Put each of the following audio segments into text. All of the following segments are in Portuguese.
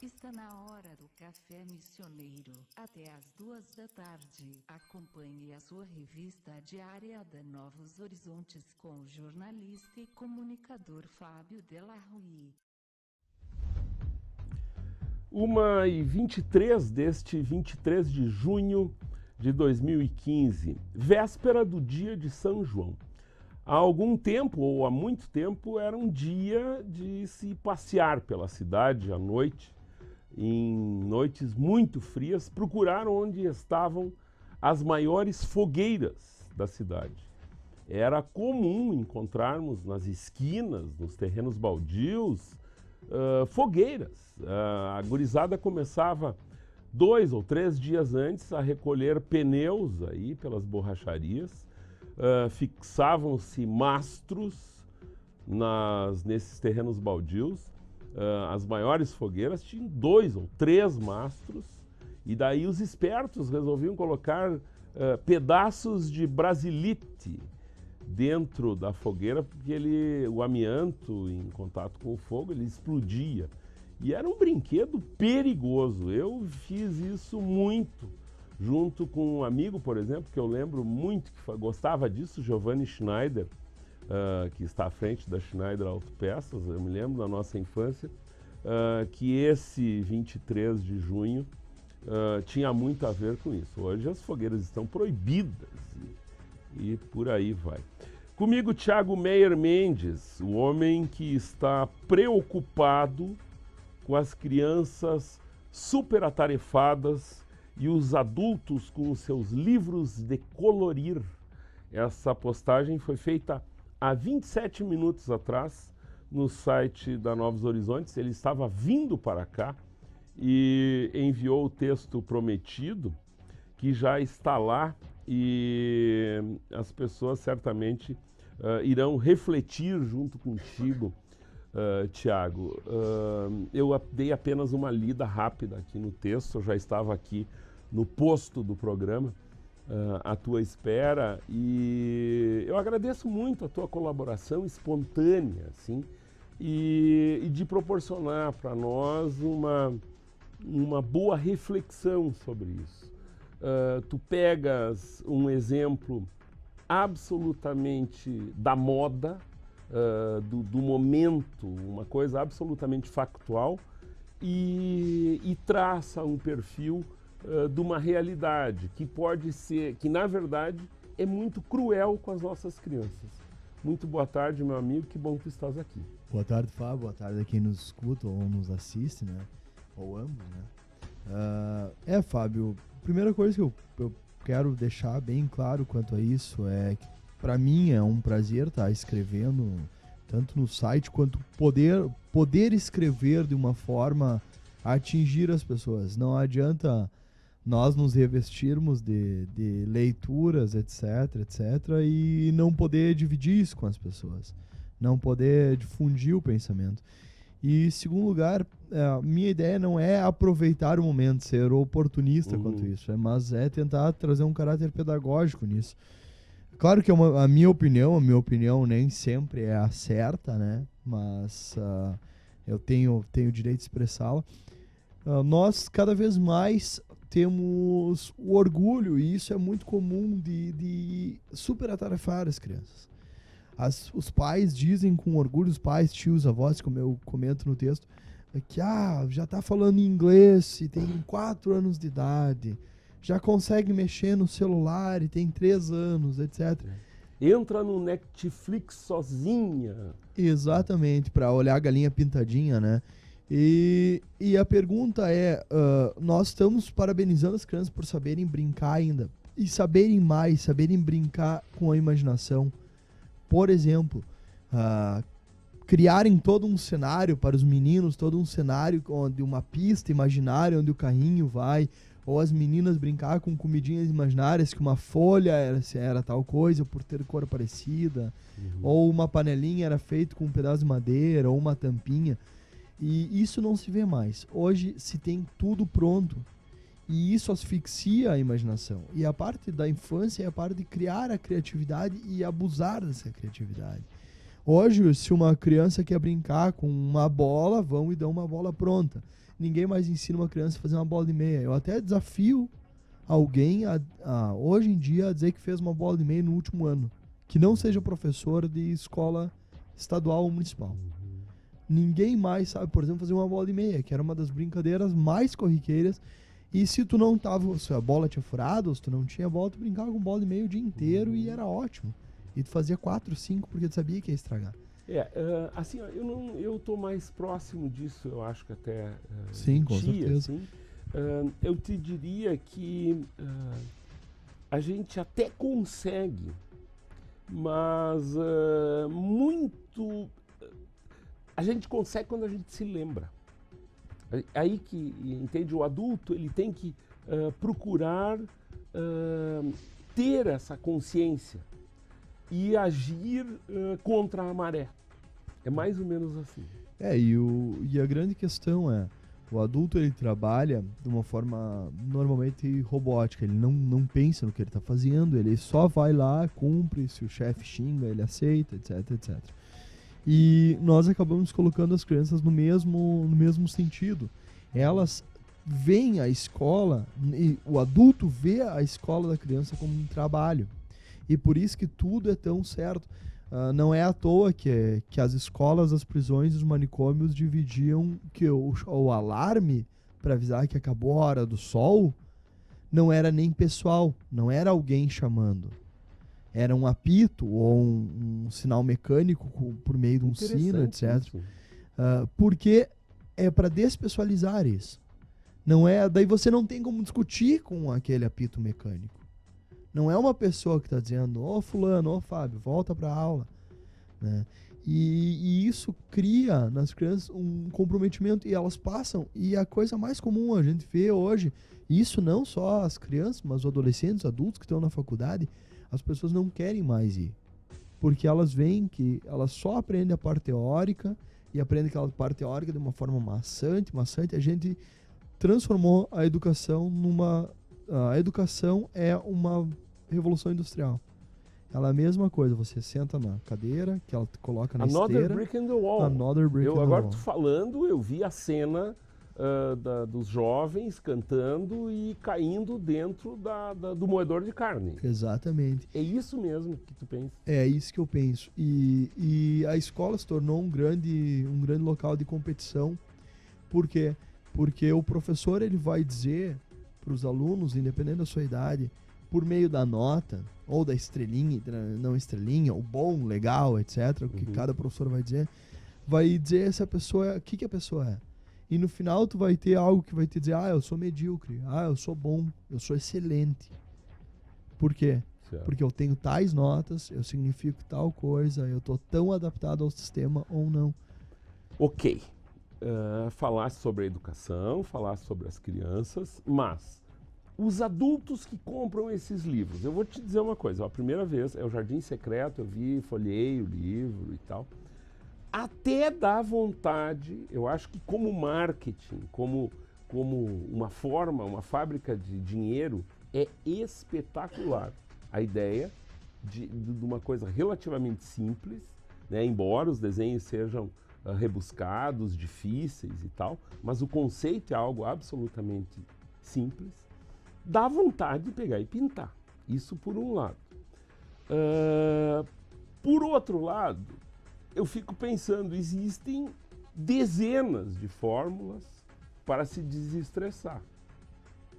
Está na hora do Café Missioneiro, até às 2 da tarde. Acompanhe a sua revista diária da Novos Horizontes com o jornalista e comunicador Fábio Delarue. 1h23 deste 23 de junho de 2015, véspera do dia de São João. Há algum tempo, ou há muito tempo, era um dia de se passear pela cidade à noite, em noites muito frias, procurar onde estavam as maiores fogueiras da cidade. Era comum encontrarmos nas esquinas, nos terrenos baldios, fogueiras. A gurizada começava 2 ou 3 dias antes a recolher pneus aí pelas borracharias, fixavam-se mastros nesses terrenos baldios. As maiores fogueiras tinham 2 ou 3 mastros, e daí os espertos resolviam colocar pedaços de brasilite dentro da fogueira, porque o amianto em contato com o fogo, ele explodia. E era um brinquedo perigoso. Eu fiz isso muito, junto com um amigo, por exemplo, que eu lembro muito que gostava disso, Giovanni Schneider, que está à frente da Schneider Autopeças. Eu me lembro da nossa infância, que esse 23 de junho tinha muito a ver com isso. Hoje as fogueiras estão proibidas e por aí vai. Comigo, Thiago Meyer Mendes, o homem que está preocupado com as crianças super atarefadas e os adultos com os seus livros de colorir. Essa postagem foi feita há 27 minutos atrás no site da Novos Horizontes. Ele estava vindo para cá e enviou o texto prometido, que já está lá, e as pessoas certamente irão refletir junto contigo, Tiago. Eu dei apenas uma lida rápida aqui no texto, eu já estava aqui no posto do programa à tua espera, e eu agradeço muito a tua colaboração espontânea, assim, e de proporcionar para nós uma boa reflexão sobre isso. Tu pegas um exemplo absolutamente da moda, do momento, uma coisa absolutamente factual, e traça um perfil de uma realidade que pode ser, que na verdade é muito cruel com as nossas crianças. Muito boa tarde, meu amigo, que bom que tu estás aqui. Boa tarde, Fábio, boa tarde a quem nos escuta ou nos assiste, né? Ou ambos, né? Fábio, primeira coisa que eu quero deixar bem claro quanto a isso é que para mim é um prazer estar escrevendo tanto no site quanto poder escrever de uma forma a atingir as pessoas. Não adianta nós nos revestirmos de leituras, etc, e não poder dividir isso com as pessoas, não poder difundir o pensamento. E, em segundo lugar, a minha ideia não é aproveitar o momento, ser oportunista quanto isso, mas é tentar trazer um caráter pedagógico nisso. Claro que a minha opinião nem sempre é a certa, né? Mas eu tenho o direito de expressá-la. Nós, cada vez mais, temos o orgulho, e isso é muito comum, de superatarefar as crianças. Os pais dizem com orgulho, os pais, tios, avós, como eu comento no texto, que já está falando inglês e tem 4 anos de idade, já consegue mexer no celular e tem 3 anos, etc. Entra no Netflix sozinha. Exatamente, para olhar a galinha pintadinha, né? E a pergunta é, nós estamos parabenizando as crianças por saberem brincar ainda, e saberem brincar com a imaginação. Por exemplo, criarem todo um cenário para os meninos, todo um cenário de uma pista imaginária onde o carrinho vai, ou as meninas brincar com comidinhas imaginárias, que uma folha era tal coisa por ter cor parecida, ou uma panelinha era feita com um pedaço de madeira, ou uma tampinha. E isso não se vê mais. Hoje se tem tudo pronto. E isso asfixia a imaginação. E a parte da infância é a parte de criar a criatividade e abusar dessa criatividade. Hoje, se uma criança quer brincar com uma bola, vão e dão uma bola pronta. ninguém mais ensina uma criança a fazer uma bola de meia. Eu até desafio alguém hoje em dia a dizer que fez uma bola de meia no último ano, que não seja professor de escola estadual ou municipal. Ninguém mais sabe, por exemplo, fazer uma bola de meia, que era uma das brincadeiras mais corriqueiras. E se tu não tava, se a bola tinha furado, ou se tu não tinha bola, tu brincava com bola de meia o dia inteiro e era ótimo. E tu fazia 4, 5 porque tu sabia que ia estragar. Assim, ó, eu tô mais próximo disso, eu acho que até Sim, com certeza. Assim, eu te diria que a gente até consegue, mas a gente consegue quando a gente se lembra. Aí que, entende, o adulto ele tem que procurar ter essa consciência e agir contra a maré. É mais ou menos assim. E a grande questão é, o adulto ele trabalha de uma forma normalmente robótica, ele não pensa no que ele está fazendo, ele só vai lá, cumpre, se o chefe xinga, ele aceita, etc, etc. E nós acabamos colocando as crianças no mesmo sentido. Elas veem a escola, e o adulto vê a escola da criança como um trabalho. E por isso que tudo é tão certo. Não é à toa que as escolas, as prisões e os manicômios dividiam que o alarme para avisar que acabou a hora do sol não era nem pessoal, não era alguém chamando. Era um apito ou um sinal mecânico por meio de um sino, etc. Porque é para despessoalizar isso. Não é, daí você não tem como discutir com aquele apito mecânico. Não é uma pessoa que está dizendo, ô fulano, ô Fábio, volta para a aula. Né? E isso cria nas crianças um comprometimento e elas passam. E a coisa mais comum a gente vê hoje, isso não só as crianças, mas os adolescentes, os adultos que estão na faculdade, as pessoas não querem mais ir. Porque elas veem que elas só aprendem a parte teórica e aprendem aquela parte teórica de uma forma maçante. A gente transformou a educação a educação é uma revolução industrial. Ela é a mesma coisa, você senta na cadeira, que ela te coloca na esteira. Brick in the wall. Agora tu falando, eu vi a cena dos jovens cantando e caindo dentro do moedor de carne. Exatamente. É isso mesmo que tu pensa? É isso que eu penso. E a escola se tornou um grande local de competição. Por quê? Porque o professor ele vai dizer para os alunos, independente da sua idade, por meio da nota, ou da estrelinha, não estrelinha, o bom, legal, etc., o que cada professor vai dizer se a pessoa, o que a pessoa é. E no final tu vai ter algo que vai te dizer, eu sou medíocre, eu sou bom, eu sou excelente. Por quê? Certo. Porque eu tenho tais notas, eu significo tal coisa, eu estou tão adaptado ao sistema ou não. Ok. Falasse sobre a educação, falasse sobre as crianças, mas os adultos que compram esses livros, eu vou te dizer uma coisa, a primeira vez é o Jardim Secreto, eu folhei o livro e tal, até dá vontade, eu acho que como marketing, como uma forma, uma fábrica de dinheiro, é espetacular a ideia de uma coisa relativamente simples, né, embora os desenhos sejam rebuscados, difíceis e tal, mas o conceito é algo absolutamente simples, dá vontade de pegar e pintar. Isso por um lado. Por outro lado, eu fico pensando, existem dezenas de fórmulas para se desestressar,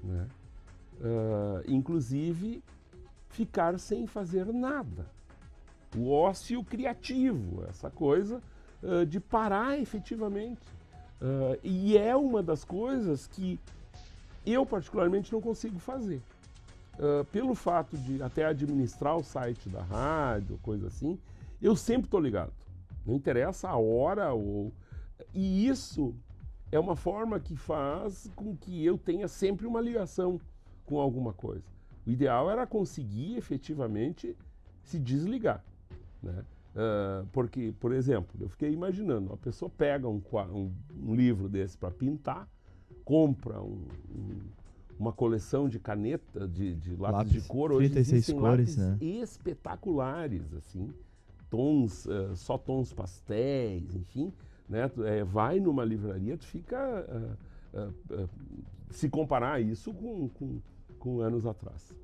né? Inclusive, ficar sem fazer nada. O ócio criativo, essa coisa de parar efetivamente. E é uma das coisas que eu particularmente não consigo fazer. Pelo fato de até administrar o site da rádio, coisa assim, eu sempre estou ligado. Não interessa a hora e isso é uma forma que faz com que eu tenha sempre uma ligação com alguma coisa. O ideal era conseguir efetivamente se desligar, né? Porque, por exemplo, eu fiquei imaginando, a pessoa pega um livro desse para pintar, compra uma coleção de caneta, de lápis de cor, hoje 36 existem cores, lápis né? espetaculares, assim, tons, só tons pastéis, enfim, né? Vai numa livraria, tu fica se comparar isso com anos atrás.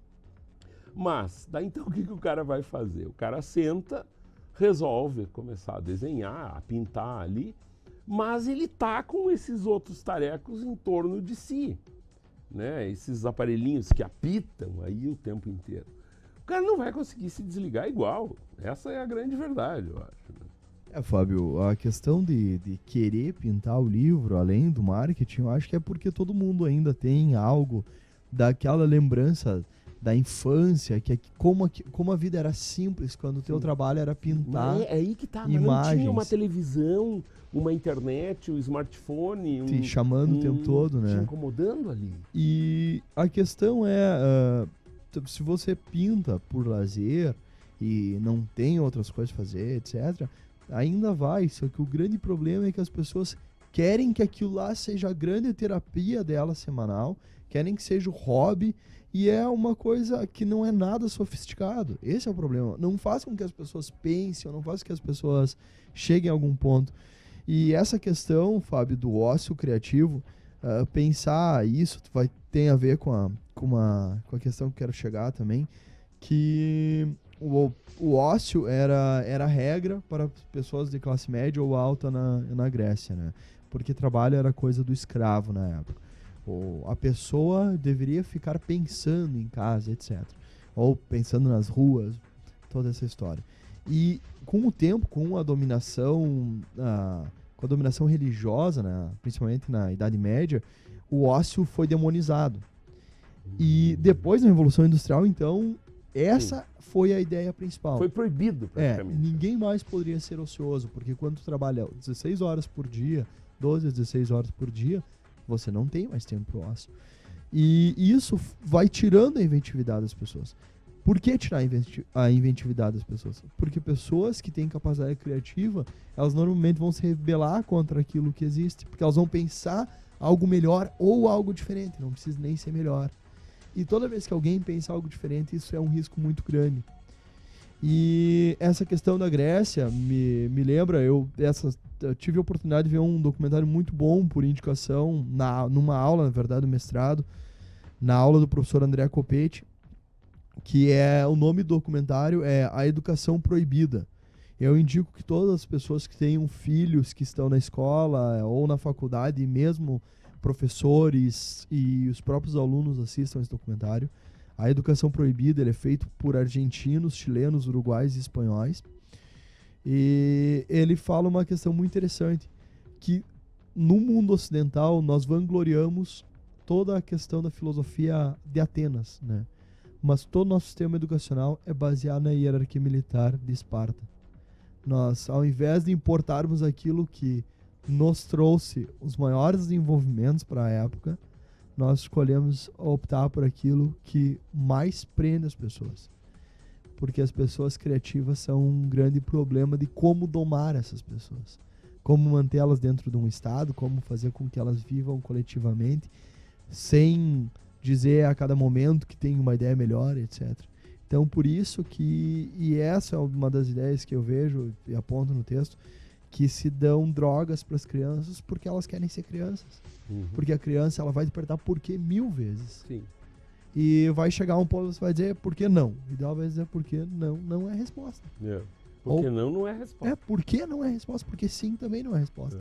Mas, daí então o que o cara vai fazer? O cara senta, resolve começar a desenhar, a pintar ali, mas ele tá com esses outros tarecos em torno de si, né? Esses aparelhinhos que apitam aí o tempo inteiro. O cara não vai conseguir se desligar igual. Essa é a grande verdade, eu acho. Né? Fábio, a questão de querer pintar o livro, além do marketing, eu acho que é porque todo mundo ainda tem algo daquela lembrança da infância, que é como a vida era simples quando o teu trabalho era pintar é aí que tá, imagens. Mas não tinha uma televisão, uma internet, um smartphone, te chamando o tempo todo, né? Te incomodando ali. E a questão é, se você pinta por lazer e não tem outras coisas a fazer, etc., ainda vai, só que o grande problema é que as pessoas querem que aquilo lá seja a grande terapia dela semanal, querem que seja o hobby, e é uma coisa que não é nada sofisticado. Esse é o problema. Não faz com que as pessoas pensem, não faz com que as pessoas cheguem a algum ponto. E essa questão, Fábio, do ócio criativo, pensar isso tem a ver com a questão que eu quero chegar também, que o ócio era regra para pessoas de classe média ou alta na Grécia, né? Porque trabalho era coisa do escravo na época. Ou a pessoa deveria ficar pensando em casa, etc. Ou pensando nas ruas, toda essa história. E com o tempo, com a dominação religiosa, né, principalmente na Idade Média, o ócio foi demonizado. E depois da Revolução Industrial, então, essa foi a ideia principal. Foi proibido, praticamente. Ninguém mais poderia ser ocioso, porque quando tu trabalha 16 horas por dia, 12 a 16 horas por dia, você não tem mais tempo pro ócio. E isso vai tirando a inventividade das pessoas. Por que tirar a inventividade das pessoas? Porque pessoas que têm capacidade criativa, elas normalmente vão se rebelar contra aquilo que existe, porque elas vão pensar algo melhor ou algo diferente, não precisa nem ser melhor. E toda vez que alguém pensa algo diferente, isso é um risco muito grande. E essa questão da Grécia me lembra, eu tive a oportunidade de ver um documentário muito bom por indicação, numa aula, na verdade, do mestrado, na aula do professor André Copete, que o nome do documentário é A Educação Proibida. Eu indico que todas as pessoas que tenham filhos que estão na escola ou na faculdade, e mesmo professores e os próprios alunos assistam esse documentário. A Educação Proibida, ele é feito por argentinos, chilenos, uruguais e espanhóis. E ele fala uma questão muito interessante, que no mundo ocidental nós vangloriamos toda a questão da filosofia de Atenas, né? Mas todo o nosso sistema educacional é baseado na hierarquia militar de Esparta. Nós, ao invés de importarmos aquilo que nos trouxe os maiores desenvolvimentos para a época, nós escolhemos optar por aquilo que mais prende as pessoas. Porque as pessoas criativas são um grande problema de como domar essas pessoas. Como mantê-las dentro de um estado, como fazer com que elas vivam coletivamente, sem dizer a cada momento que tem uma ideia melhor, etc. Então, por isso e essa é uma das ideias que eu vejo e aponto no texto, que se dão drogas para as crianças porque elas querem ser crianças. Uhum. Porque a criança ela vai despertar por que 1000 vezes. Sim. E vai chegar um ponto que você vai dizer por que não. E ela vai dizer por que não é resposta. Porque não é resposta. Por que não é resposta? Porque sim também não é resposta.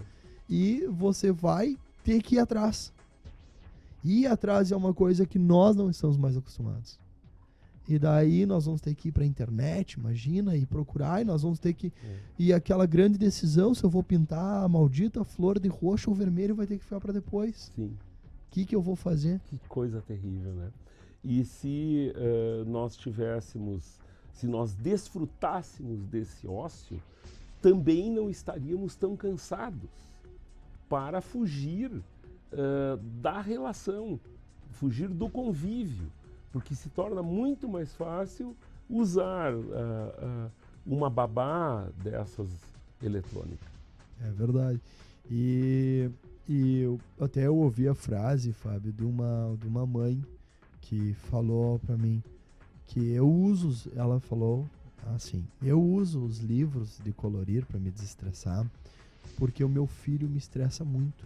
E você vai ter que ir atrás. Ir atrás é uma coisa que nós não estamos mais acostumados. E daí nós vamos ter que ir para a internet, imagina, e procurar, e nós vamos ter que... E aquela grande decisão, se eu vou pintar a maldita flor de roxo ou vermelho, vai ter que ficar para depois. Sim. O que eu vou fazer? Que coisa terrível, né? E se se nós desfrutássemos desse ócio, também não estaríamos tão cansados para fugir da relação, fugir do convívio. Porque se torna muito mais fácil usar uma babá dessas eletrônicas. É verdade. E até eu ouvi a frase, Fábio, de uma mãe que falou para mim que ela falou assim, eu uso os livros de colorir para me desestressar porque o meu filho me estressa muito.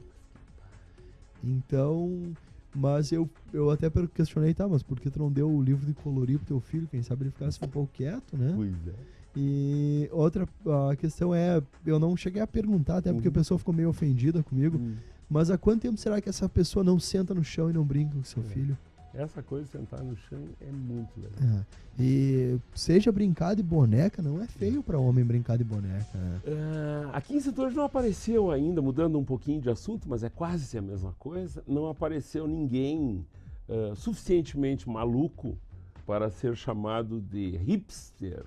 Então, mas eu até questionei, tá, mas por que tu não deu o livro de colorir pro teu filho? Quem sabe ele ficasse um pouco quieto, né? Pois é. E outra a questão é, eu não cheguei a perguntar, até porque a pessoa ficou meio ofendida comigo, mas há quanto tempo será que essa pessoa não senta no chão e não brinca com seu filho? Essa coisa de sentar no chão é muito legal. E seja brincar de boneca, não é feio para homem brincar de boneca, né? Aqui em Santo Ângelo não apareceu ainda, mudando um pouquinho de assunto, mas é quase a mesma coisa, não apareceu ninguém suficientemente maluco para ser chamado de hipster,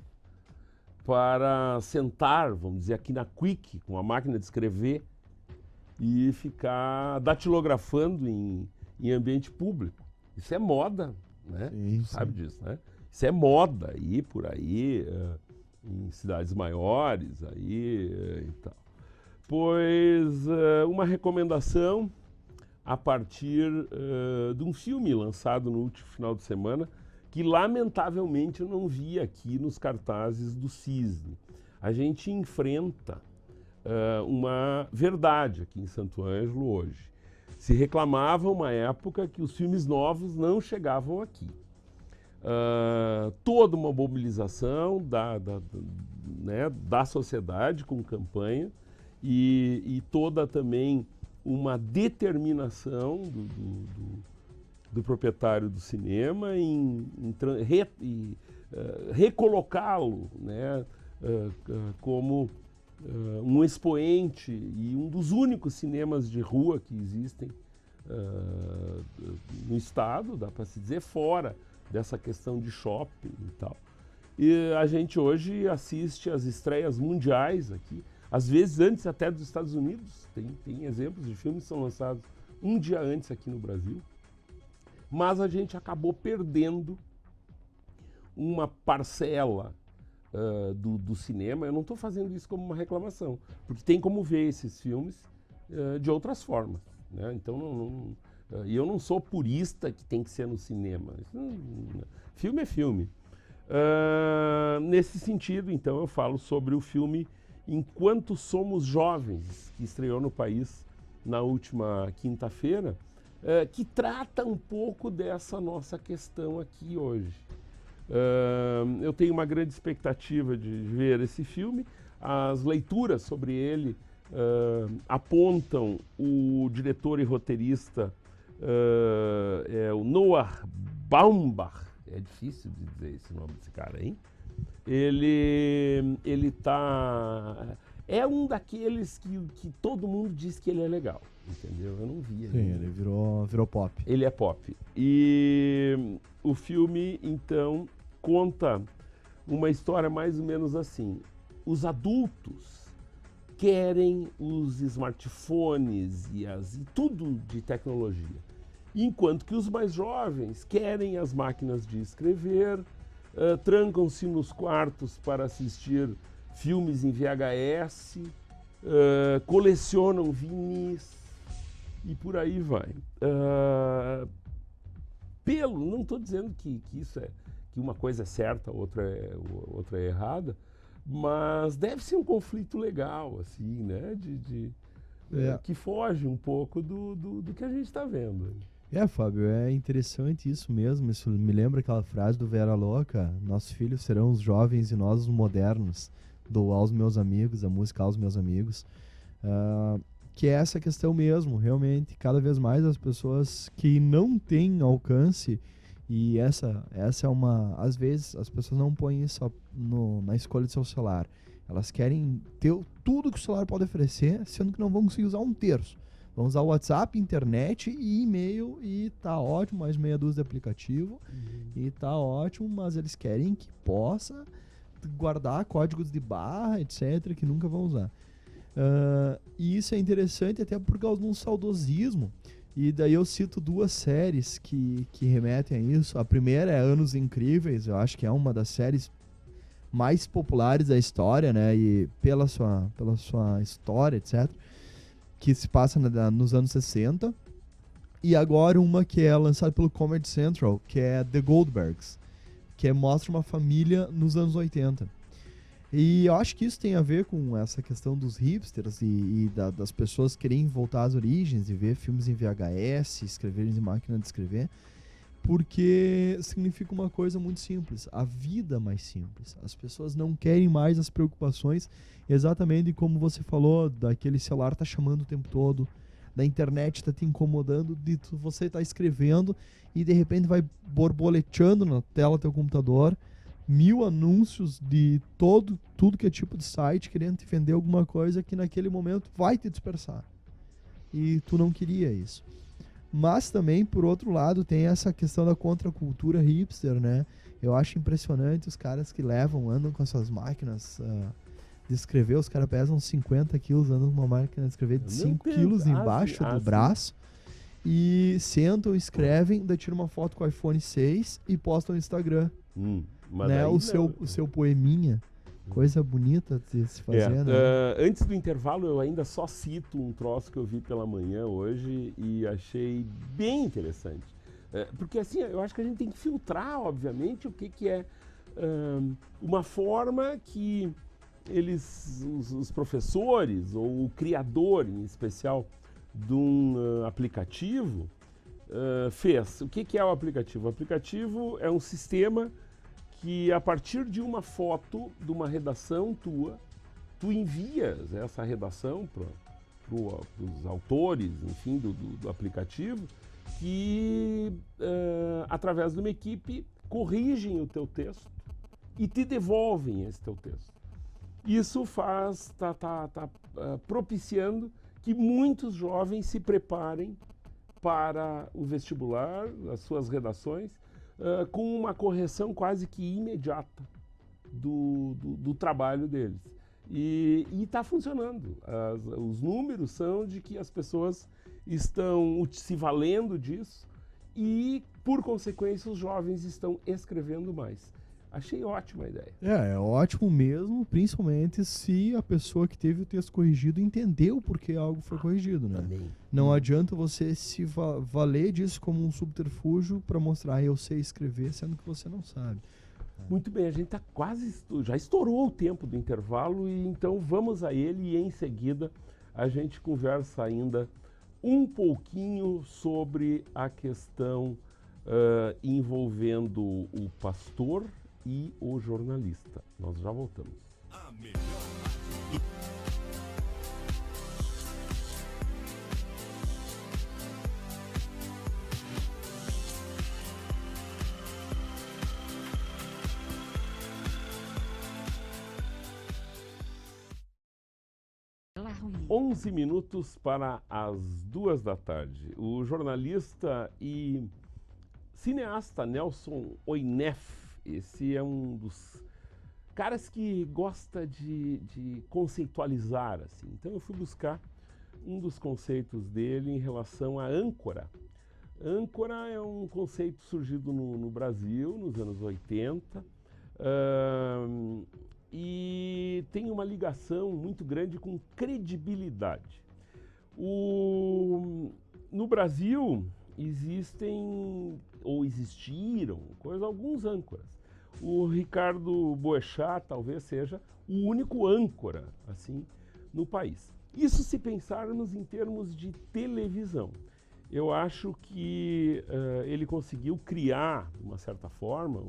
para sentar, vamos dizer, aqui na Quick, com a máquina de escrever e ficar datilografando em ambiente público. Isso é moda, né? Sim, sabe disso, né? Isso é moda aí, por aí, em cidades maiores aí e tal. Pois uma recomendação a partir de um filme lançado no último final de semana, que lamentavelmente eu não vi aqui nos cartazes do Cisne. A gente enfrenta uma verdade aqui em Santo Ângelo hoje. Se reclamava uma época que os filmes novos não chegavam aqui. Toda uma mobilização da sociedade com campanha e toda também uma determinação do proprietário do cinema em recolocá-lo, né, como um expoente e um dos únicos cinemas de rua que existem no estado, dá para se dizer, fora dessa questão de shopping e tal. E a gente hoje assiste às estreias mundiais aqui, às vezes antes até dos Estados Unidos. Tem exemplos de filmes que são lançados um dia antes aqui no Brasil. Mas a gente acabou perdendo uma parcela do cinema. Eu não estou fazendo isso como uma reclamação, porque tem como ver esses filmes de outras formas, né? Então, eu não sou purista que tem que ser no cinema. Filme é filme. Nesse sentido, então, eu falo sobre o filme Enquanto Somos Jovens, que estreou no país na última quinta-feira, que trata um pouco dessa nossa questão aqui hoje. Eu tenho uma grande expectativa de ver esse filme. As leituras sobre ele apontam o diretor e roteirista, o Noah Baumbach. É difícil de dizer esse nome desse cara, hein? Ele tá... É um daqueles que todo mundo diz que ele é legal, entendeu? Eu não vi ele. Sim, ele virou pop. Ele é pop. E o filme, então, conta uma história mais ou menos assim. Os adultos querem os smartphones e tudo de tecnologia, enquanto que os mais jovens querem as máquinas de escrever, trancam-se nos quartos para assistir filmes em VHS, colecionam vinis e por aí vai. Não estou dizendo que isso que uma coisa é certa, outra é errada, mas deve ser um conflito legal, assim, né? Que foge um pouco do que a gente está vendo. Fábio, é interessante isso mesmo. Isso me lembra aquela frase do Vera Louca: nossos filhos serão os jovens e nós os modernos, do Aos Meus Amigos, a música Aos Meus Amigos, que é essa questão mesmo. Realmente, cada vez mais as pessoas que não têm alcance, e essa é uma... Às vezes as pessoas não põem isso na escolha do seu celular. Elas querem ter tudo que o celular pode oferecer, sendo que não vão conseguir usar um terço. Vão usar o WhatsApp, internet e e-mail, e tá ótimo, mais meia dúzia de aplicativo, e tá ótimo, mas eles querem que possa guardar códigos de barra, etc., que nunca vão usar. E isso é interessante até por causa de um saudosismo, e daí eu cito duas séries que remetem a isso. A primeira é Anos Incríveis, eu acho que é uma das séries mais populares da história, né, e pela sua história, etc., que se passa nos anos 60, e agora uma que é lançada pelo Comedy Central, que é The Goldbergs, que mostra uma família nos anos 80. E eu acho que isso tem a ver com essa questão dos hipsters das pessoas querem voltar às origens e ver filmes em VHS, escrever em máquina de escrever, porque significa uma coisa muito simples, a vida mais simples. As pessoas não querem mais as preocupações, exatamente como você falou, daquele celular tá chamando o tempo todo, da internet tá te incomodando, você tá escrevendo e de repente vai borboleteando na tela do teu computador 1000 anúncios de tudo que é tipo de site querendo te vender alguma coisa que naquele momento vai te dispersar. E tu não queria isso. Mas também, por outro lado, tem essa questão da contracultura hipster, né? Eu acho impressionante os caras que andam com essas máquinas de escrever. Os caras pesam 50 quilos, andam com uma máquina de escrever de 5 quilos embaixo do braço. E sentam, escrevem, daí tiram uma foto com o iPhone 6 e postam no Instagram. Né? O seu poeminha. Coisa bonita de se fazer, né? Antes do intervalo, eu ainda só cito um troço que eu vi pela manhã hoje e achei bem interessante. Porque assim, eu acho que a gente tem que filtrar, obviamente, o que é uma forma que os professores, ou o criador em especial de um aplicativo, fez. O que é o aplicativo? O aplicativo é um sistema que a partir de uma foto de uma redação tua, tu envias essa redação para os autores, enfim, do aplicativo, que através de uma equipe corrigem o teu texto e te devolvem esse teu texto. Isso tá propiciando que muitos jovens se preparem para o vestibular, as suas redações, com uma correção quase que imediata do trabalho deles. E está funcionando. Os números são de que as pessoas estão se valendo disso e, por consequência, os jovens estão escrevendo mais. Achei ótima a ideia. É ótimo mesmo, principalmente se a pessoa que teve o texto corrigido entendeu por que algo foi corrigido, né? Também. Não adianta você se valer disso como um subterfúgio para mostrar eu sei escrever, sendo que você não sabe. Muito bem, a gente está já estourou o tempo do intervalo, e então vamos a ele e em seguida a gente conversa ainda um pouquinho sobre a questão envolvendo o pastor e o jornalista. Nós já voltamos. A melhor 11 minutos para as 2 da tarde. O jornalista e cineasta Nelson Oinef, esse é um dos caras que gosta de conceitualizar, assim. Então eu fui buscar um dos conceitos dele em relação à âncora. Âncora é um conceito surgido no Brasil nos anos 80, e tem uma ligação muito grande com credibilidade. No Brasil existiram alguns âncoras. O Ricardo Boechat talvez seja o único âncora assim no país. Isso se pensarmos em termos de televisão. Eu acho que ele conseguiu criar, de uma certa forma,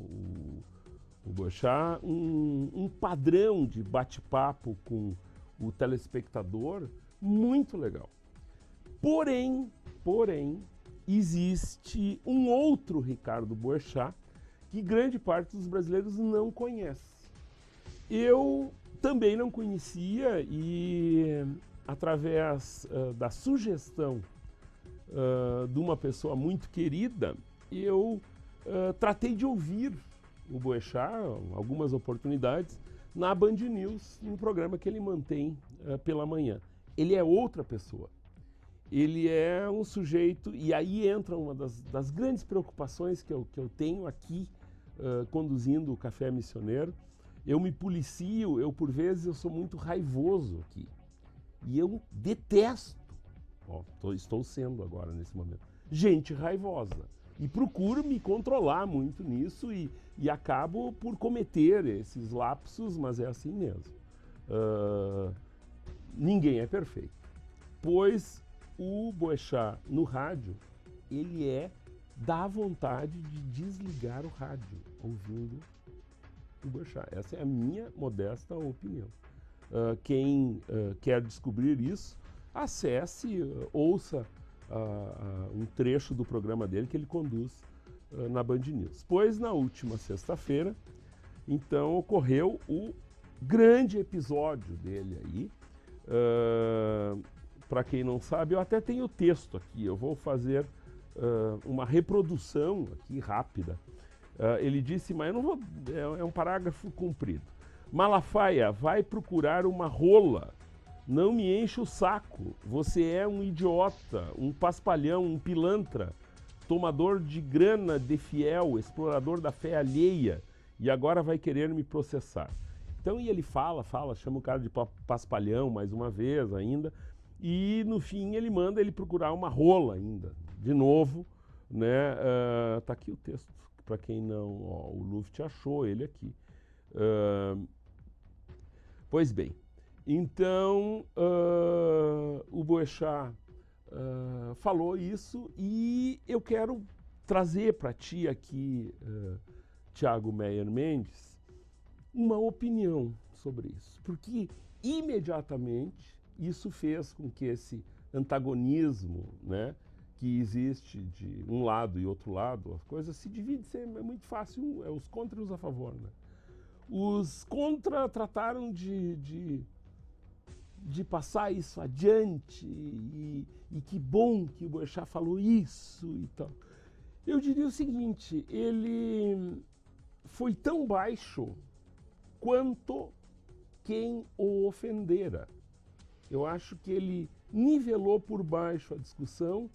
o Boechat, um padrão de bate-papo com o telespectador muito legal. Porém, existe um outro Ricardo Boechat que grande parte dos brasileiros não conhece. Eu também não conhecia e, através da sugestão de uma pessoa muito querida, eu tratei de ouvir o Boechat, algumas oportunidades, na Band News, num programa que ele mantém pela manhã. Ele é outra pessoa. Ele é um sujeito, e aí entra uma das grandes preocupações que eu tenho aqui, conduzindo o Café Missioneiro. Eu me policio, por vezes eu sou muito raivoso aqui. E eu detesto, estou sendo agora nesse momento, gente raivosa. E procuro me controlar muito nisso e acabo por cometer esses lapsos, mas é assim mesmo. Ninguém é perfeito, pois o Boechat no rádio, ele dá vontade de desligar o rádio ouvindo o Boechat. Essa é a minha modesta opinião. Quem quer descobrir isso, acesse, ouça um trecho do programa dele que ele conduz na Band News. Pois na última sexta-feira, então, ocorreu o grande episódio dele aí. Para quem não sabe, eu até tenho o texto aqui, eu vou fazer uma reprodução aqui rápida. Ele disse, mas eu não vou, é um parágrafo comprido. Malafaia vai procurar uma rola, não me enche o saco, você é um idiota, um paspalhão, um pilantra, tomador de grana de fiel, explorador da fé alheia, e agora vai querer me processar. Então, e ele fala, chama o cara de paspalhão mais uma vez ainda, e no fim ele manda ele procurar uma rola ainda, de novo, né? Tá aqui o texto, para quem não, o Luft achou ele aqui. Pois bem, então o Boechat falou isso e eu quero trazer para ti aqui, Thiago Meyer Mendes, uma opinião sobre isso, porque imediatamente isso fez com que esse antagonismo, né, que existe de um lado e outro lado, as coisas se dividem, é muito fácil, os contra e os a favor, né? Os contra trataram de passar isso adiante e que bom que o Boechat falou isso e tal. Eu diria o seguinte, ele foi tão baixo quanto quem o ofendera. Eu acho que ele nivelou por baixo a discussão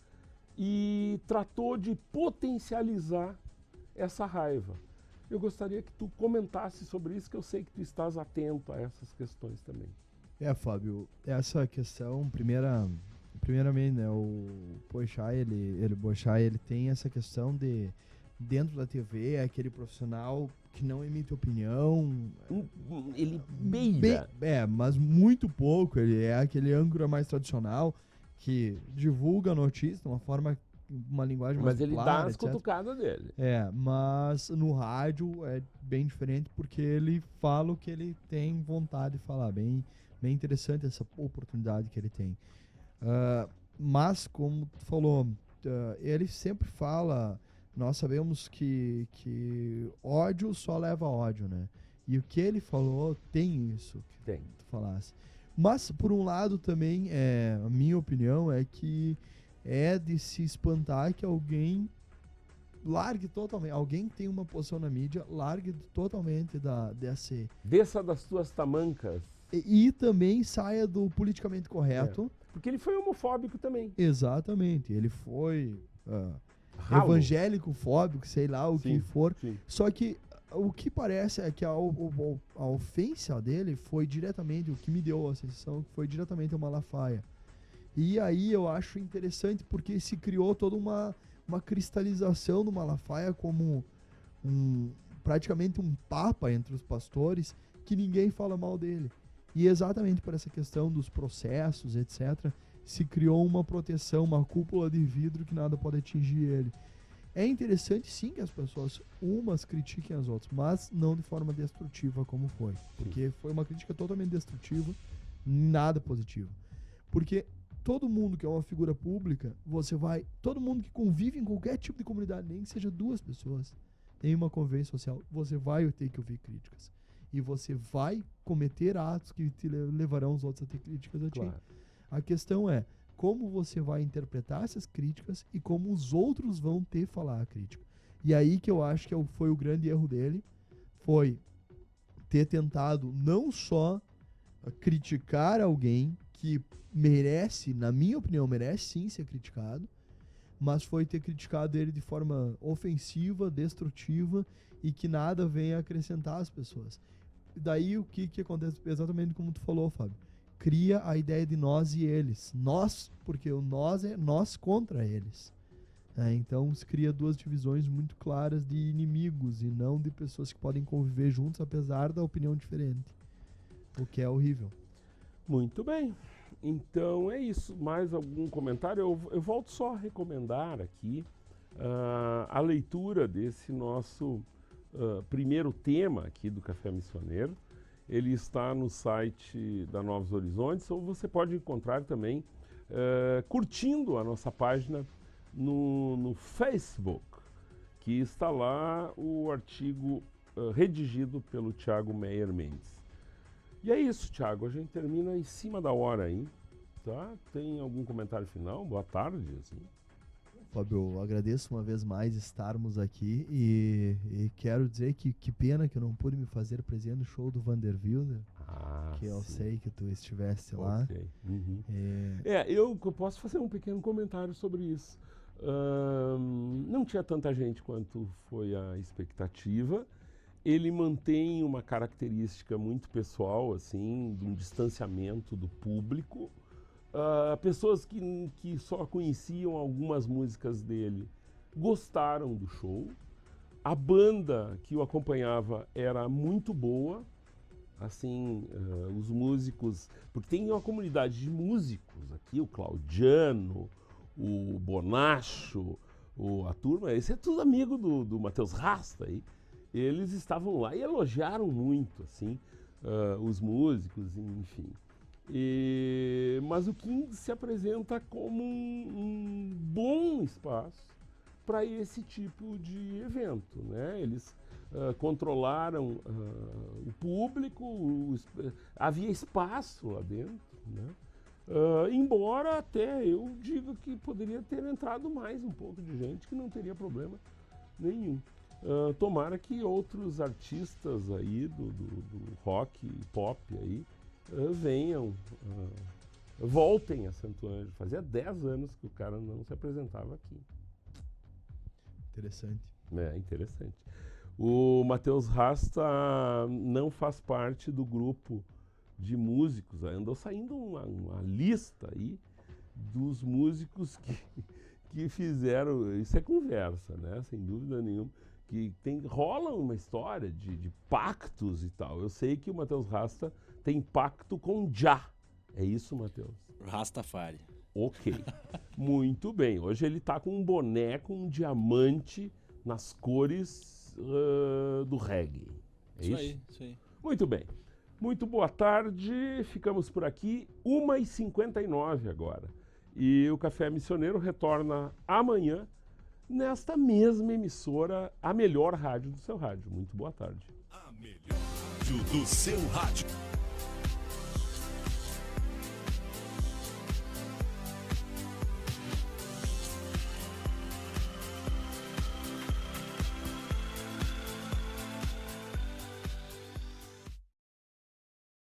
e tratou de potencializar essa raiva. Eu gostaria que tu comentasse sobre isso, que eu sei que tu estás atento a essas questões também. Fábio, essa questão, primeiramente, né, o Boechat, ele tem essa questão de, dentro da TV, é aquele profissional que não emite opinião. Ele beira. Mas muito pouco, ele é aquele âncora mais tradicional, que divulga a notícia de uma linguagem mais clara. Mas ele dá as cutucadas dele. Mas no rádio é bem diferente, porque ele fala o que ele tem vontade de falar. Bem interessante essa oportunidade que ele tem. Mas, como tu falou, ele sempre fala, nós sabemos que ódio só leva a ódio, né? E o que ele falou tem isso que tu falasse. Mas, por um lado, também, a minha opinião é que é de se espantar que alguém largue totalmente, alguém que tem uma posição na mídia, largue totalmente desse... Desça das tuas tamancas. E também saia do politicamente correto. Porque ele foi homofóbico também. Exatamente, ele foi evangélico, fóbico, sei lá o que for. Sim. Só que o que parece é que a ofensa dele foi diretamente, o que me deu a sensação, foi diretamente ao Malafaia. E aí eu acho interessante porque se criou toda uma cristalização do Malafaia como praticamente um papa entre os pastores, que ninguém fala mal dele. E exatamente por essa questão dos processos, etc., se criou uma proteção, uma cúpula de vidro que nada pode atingir ele. É interessante sim que as pessoas umas critiquem as outras, mas não de forma destrutiva como foi. Porque foi uma crítica totalmente destrutiva, nada positiva. Porque todo mundo que é uma figura pública, todo mundo que convive em qualquer tipo de comunidade, nem que seja duas pessoas, em uma convivência social, você vai ter que ouvir críticas. E você vai cometer atos que te levarão os outros a ter críticas a ti. Claro. A questão é como você vai interpretar essas críticas e como os outros vão falar a crítica. E aí que eu acho que foi o grande erro dele, foi ter tentado não só criticar alguém que merece, na minha opinião, merece sim ser criticado, mas foi ter criticado ele de forma ofensiva, destrutiva e que nada venha acrescentar às pessoas. Daí o que acontece, exatamente como tu falou, Fábio, cria a ideia de nós e eles. Nós, porque o nós é nós contra eles. Então se cria duas divisões muito claras de inimigos e não de pessoas que podem conviver juntos apesar da opinião diferente, o que é horrível. Muito bem, então é isso. Mais algum comentário? Eu volto só a recomendar aqui a leitura desse nosso primeiro tema aqui do Café Missioneiro. Ele está no site da Novos Horizontes, ou você pode encontrar também curtindo a nossa página no Facebook, que está lá o artigo redigido pelo Thiago Meyer Mendes. E é isso, Thiago, a gente termina em cima da hora aí, tá? Tem algum comentário final? Boa tarde, assim. Fábio, eu agradeço uma vez mais estarmos aqui e quero dizer que pena que eu não pude me fazer presente no show do Vanderbilder, que eu sei que tu estivesse lá. Okay. Uhum. Eu posso fazer um pequeno comentário sobre isso. Não tinha tanta gente quanto foi a expectativa. Ele mantém uma característica muito pessoal, assim, de um distanciamento do público. Pessoas que só conheciam algumas músicas dele gostaram do show. A banda que o acompanhava era muito boa, assim, os músicos, porque tem uma comunidade de músicos aqui, o Claudiano, o Bonacho, a turma, esse é tudo amigo do Matheus Rasta aí. Eles estavam lá e elogiaram muito, assim, os músicos, enfim. Mas o King se apresenta como um bom espaço para esse tipo de evento, né? Eles controlaram o público, havia espaço lá dentro, né? Embora até eu diga que poderia ter entrado mais um pouco de gente, que não teria problema nenhum. Tomara que outros artistas aí do rock e pop aí venham, voltem a Santo Ângelo. Fazia 10 anos que o cara não se apresentava aqui. Interessante. Interessante. O Matheus Rasta não faz parte do grupo de músicos. Andou saindo uma lista aí dos músicos que fizeram. Isso é conversa, né? Sem dúvida nenhuma. Que rola uma história de pactos e tal. Eu sei que o Matheus Rasta tem pacto com Jah. É isso, Matheus? Rastafari. Ok. Muito bem. Hoje ele está com um boné com um diamante nas cores do reggae. É isso? Isso aí. Muito bem. Muito boa tarde. Ficamos por aqui. 1h59 agora. E o Café Missioneiro retorna amanhã nesta mesma emissora, a melhor rádio do seu rádio. Muito boa tarde. A melhor rádio do seu rádio.